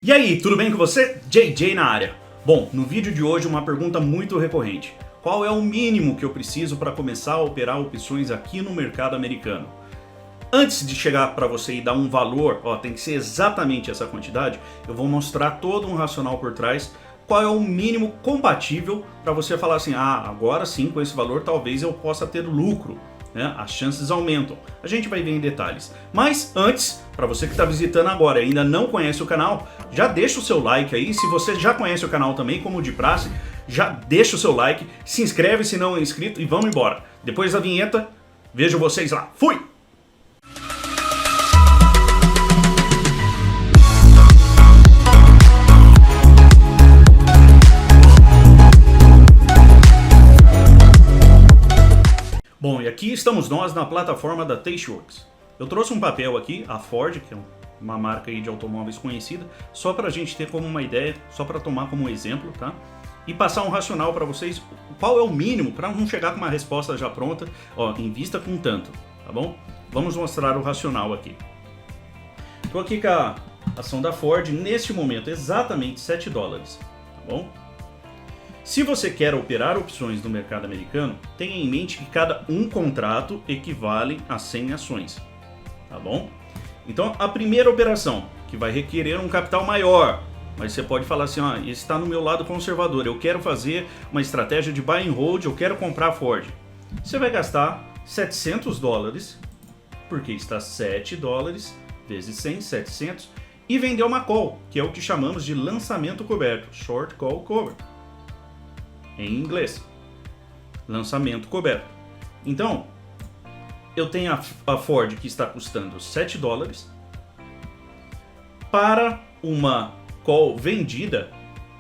E aí, tudo bem com você? JJ na área. Bom, no vídeo de hoje uma pergunta muito recorrente. Qual é o mínimo que eu preciso para começar a operar opções aqui no mercado americano? Antes de chegar para você e dar um valor, tem que ser exatamente essa quantidade, eu vou mostrar todo um racional por trás, qual é o mínimo compatível para você falar assim, agora sim com esse valor talvez eu possa ter lucro. As chances aumentam. A gente vai ver em detalhes. Mas antes, para você que está visitando agora e ainda não conhece o canal, já deixa o seu like aí. Se você já conhece o canal também, como de praxe, já deixa o seu like, se inscreve se não é inscrito e vamos embora. Depois da vinheta, vejo vocês lá. Fui! Bom, e aqui estamos nós na plataforma da Tasteworks. Eu trouxe um papel aqui, a Ford, que é uma marca aí de automóveis conhecida, só para a gente ter como uma ideia, só para tomar como exemplo, tá? E passar um racional para vocês, qual é o mínimo, para não chegar com uma resposta já pronta, invista com tanto, tá bom? Vamos mostrar o racional aqui. Estou aqui com a ação da Ford, neste momento, exatamente $7, tá bom? Se você quer operar opções no mercado americano, tenha em mente que cada um contrato equivale a 100 ações, tá bom? Então a primeira operação, que vai requerer um capital maior, mas você pode falar assim, esse está no meu lado conservador, eu quero fazer uma estratégia de buy and hold, eu quero comprar a Ford. Você vai gastar $700, porque está $7 vezes 100, 700, e vender uma call, que é o que chamamos de lançamento coberto, short call cover. Em inglês, lançamento coberto. Então, eu tenho a Ford que está custando $7 para uma call vendida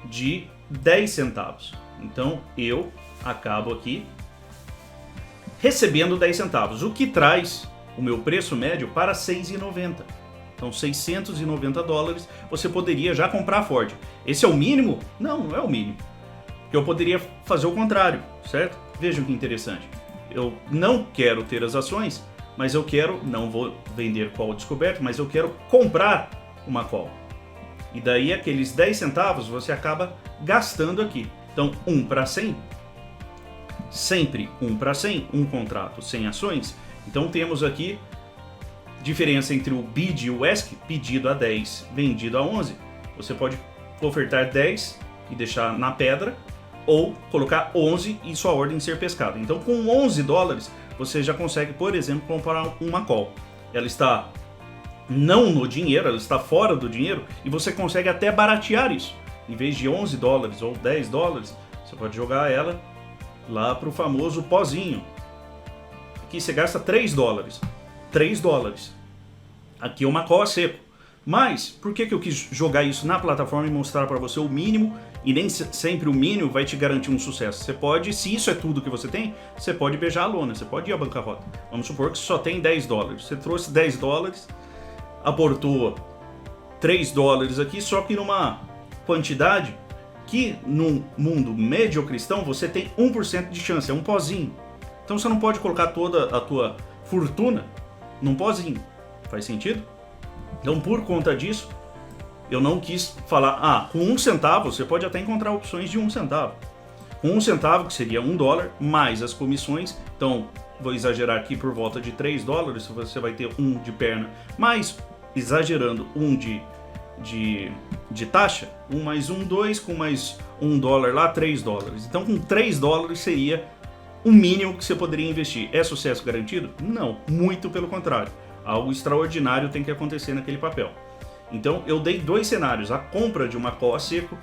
de 10 centavos. Então, eu acabo aqui recebendo 10 centavos, o que traz o meu preço médio para $6,90. Então, $690 você poderia já comprar a Ford. Esse é o mínimo? Não, não é o mínimo. Eu poderia fazer o contrário, certo? Vejam que interessante. Eu não quero ter as ações, mas eu quero, não vou vender call descoberto, mas eu quero comprar uma call. E daí aqueles 10 centavos você acaba gastando aqui. Então 1 para 100, sempre 1 para 100, um contrato 100 ações. Então temos aqui diferença entre o bid e o ask, pedido a 10, vendido a 11. Você pode ofertar 10 e deixar na pedra, ou colocar 11 e sua ordem ser pescada. Então com $11 você já consegue, por exemplo, comprar uma call. Ela está não no dinheiro, ela está fora do dinheiro e você consegue até baratear isso. Em vez de $11 ou $10, você pode jogar ela lá para o famoso pozinho. Aqui você gasta $3. $3. Aqui é uma call a seco. Mas, por que eu quis jogar isso na plataforma e mostrar para você o mínimo, e nem sempre o mínimo vai te garantir um sucesso. Você pode, se isso é tudo que você tem, você pode beijar a lona, você pode ir à bancarrota. Vamos supor que só tem $10. Você trouxe $10, aportou $3 aqui, só que numa quantidade que no mundo médio-cristão você tem 1% de chance, é um pozinho. Então você não pode colocar toda a tua fortuna num pozinho. Faz sentido? Então, por conta disso, eu não quis falar, com 1 centavo, você pode até encontrar opções de 1 centavo. Com 1 centavo, que seria $1, mais as comissões, então, vou exagerar aqui por volta de $3, você vai ter 1 de perna, mais, exagerando, 1 de taxa, 1 mais 1, 2, com mais $1 lá, $3. Então, com $3 seria o mínimo que você poderia investir. É sucesso garantido? Não, muito pelo contrário. Algo extraordinário tem que acontecer naquele papel. Então eu dei 2 cenários, a compra de uma call a seco,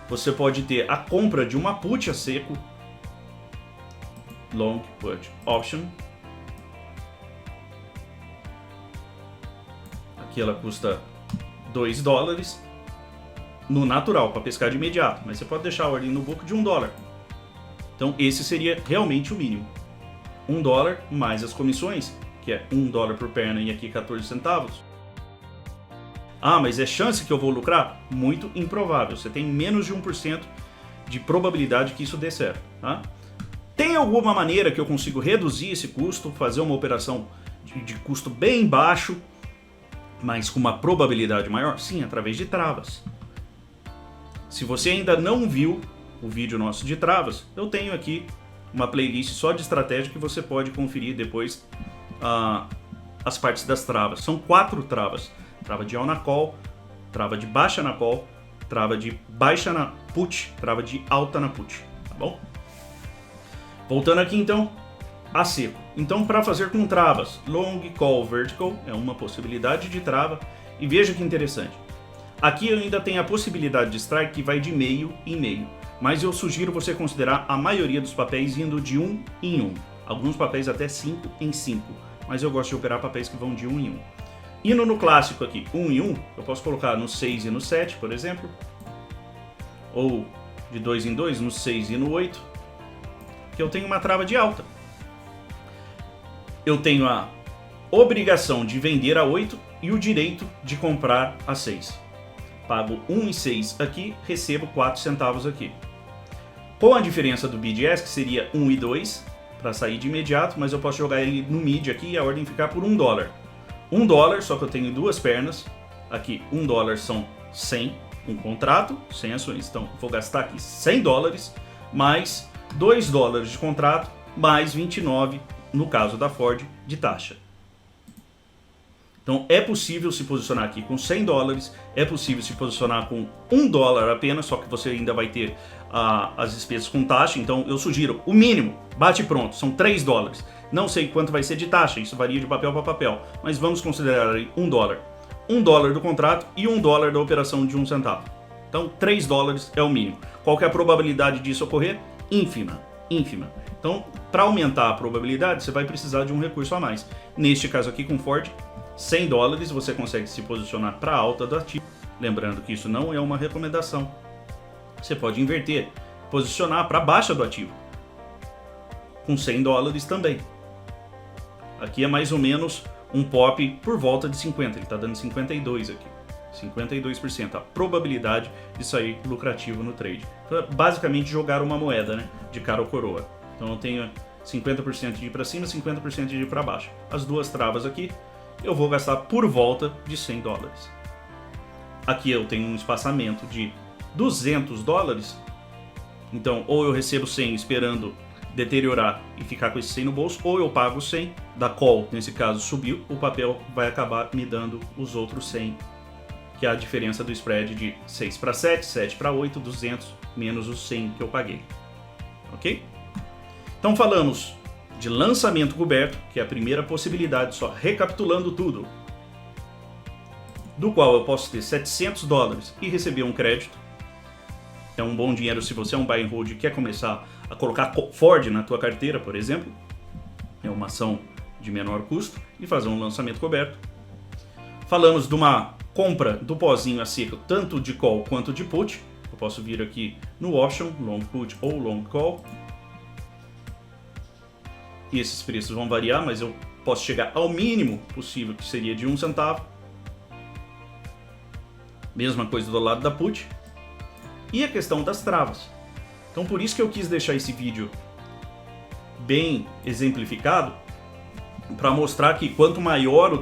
você pode ter a compra de uma put a seco, long put option, aqui ela custa $2 no natural, para pescar de imediato, mas você pode deixar a ordem no book de $1. Então esse seria realmente o mínimo, $1 mais as comissões, que é $1 por perna e aqui 14 centavos. Mas é chance que eu vou lucrar? Muito improvável. Você tem menos de 1% de probabilidade que isso dê certo. Tá? Tem alguma maneira que eu consigo reduzir esse custo, fazer uma operação de custo bem baixo, Mas com uma probabilidade maior? Sim, através de travas. Se você ainda não viu o vídeo nosso de travas, eu tenho aqui uma playlist só de estratégia que você pode conferir depois as partes das travas. São 4 travas. Trava de all na call, trava de baixa na call, trava de baixa na put, trava de alta na put, tá bom? Voltando aqui então a seco. Então, para fazer com travas, long call vertical é uma possibilidade de trava. E veja que interessante. Aqui eu ainda tenho a possibilidade de strike que vai de meio em meio. Mas eu sugiro você considerar a maioria dos papéis indo de 1 em 1. Alguns papéis até 5 em 5. Mas eu gosto de operar papéis que vão de 1 em 1. Indo no clássico aqui, 1 em 1, eu posso colocar no 6 e no 7, por exemplo. Ou de 2 em 2, no 6 e no 8. Que eu tenho uma trava de alta. Eu tenho a obrigação de vender a 8 e o direito de comprar a 6. Pago 1,6 aqui, recebo 4 centavos aqui. Com a diferença do bid ask, que seria 1,2 para sair de imediato, mas eu posso jogar ele no mid aqui e a ordem ficar por $1. $1, só que eu tenho duas pernas. Aqui, $1 são 100, um contrato, 100 ações. Então, vou gastar aqui $100, mais $2 de contrato, mais 29, no caso da Ford, de taxa. Então é possível se posicionar aqui com $100, é possível se posicionar com $1 apenas, só que você ainda vai ter as despesas com taxa. Então eu sugiro o mínimo, bate pronto, são $3. Não sei quanto vai ser de taxa, isso varia de papel para papel, mas vamos considerar aí $1. $1 do contrato e $1 da operação de 1 centavo. Então $3 é o mínimo. Qual que é a probabilidade disso ocorrer? Ínfima, ínfima. Então, para aumentar a probabilidade, você vai precisar de um recurso a mais. Neste caso aqui com Ford, $100 você consegue se posicionar para alta do ativo. Lembrando que isso não é uma recomendação. Você pode inverter, posicionar para baixa do ativo. Com $100 também. Aqui é mais ou menos um pop por volta de 50. Ele está dando 52 aqui. 52% a probabilidade de sair lucrativo no trade. Então, é basicamente jogar uma moeda, né, de cara ou coroa. Então eu tenho 50% de ir para cima, 50% de ir para baixo. As duas travas aqui, eu vou gastar por volta de $100. Aqui eu tenho um espaçamento de $200. Então, ou eu recebo 100 esperando deteriorar e ficar com esse 100 no bolso, ou eu pago 100 da call, nesse caso subiu, o papel vai acabar me dando os outros 100, que é a diferença do spread de 6 para 7, 7 para 8, 200 menos os 100 que eu paguei. Ok? Então falamos de lançamento coberto, que é a primeira possibilidade, só recapitulando tudo, do qual eu posso ter $700 e receber um crédito. É um bom dinheiro se você é um buy and hold e quer começar a colocar Ford na tua carteira, por exemplo. É uma ação de menor custo e fazer um lançamento coberto. Falamos de uma compra do pozinho a seco, tanto de call quanto de put. Eu posso vir aqui no option, long put ou long call. E esses preços vão variar, mas eu posso chegar ao mínimo possível, que seria de 1 centavo. Mesma coisa do lado da put. E a questão das travas. Então por isso que eu quis deixar esse vídeo bem exemplificado, para mostrar que quanto maior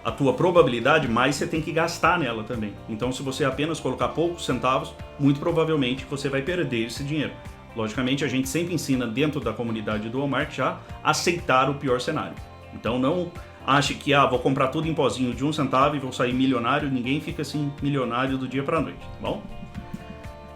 a tua probabilidade, mais você tem que gastar nela também. Então se você apenas colocar poucos centavos, muito provavelmente você vai perder esse dinheiro. Logicamente a gente sempre ensina dentro da comunidade do Walmart a aceitar o pior cenário. Então não ache que vou comprar tudo em pozinho de 1 centavo e vou sair milionário. Ninguém fica assim milionário do dia para a noite, tá bom?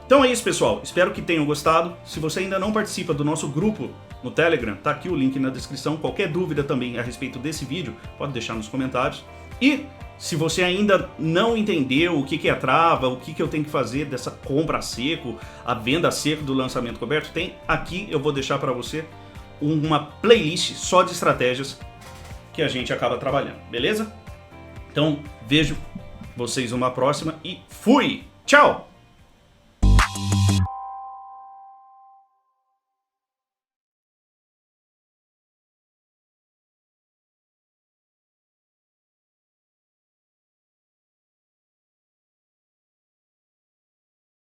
Então é isso, pessoal. Espero que tenham gostado. Se você ainda não participa do nosso grupo no Telegram, tá aqui o link na descrição. Qualquer dúvida também a respeito desse vídeo, pode deixar nos comentários. E se você ainda não entendeu o que é trava, o que eu tenho que fazer dessa compra a seco, a venda a seco do lançamento coberto, tem aqui, eu vou deixar para você uma playlist só de estratégias que a gente acaba trabalhando, beleza? Então vejo vocês numa próxima e fui! Tchau!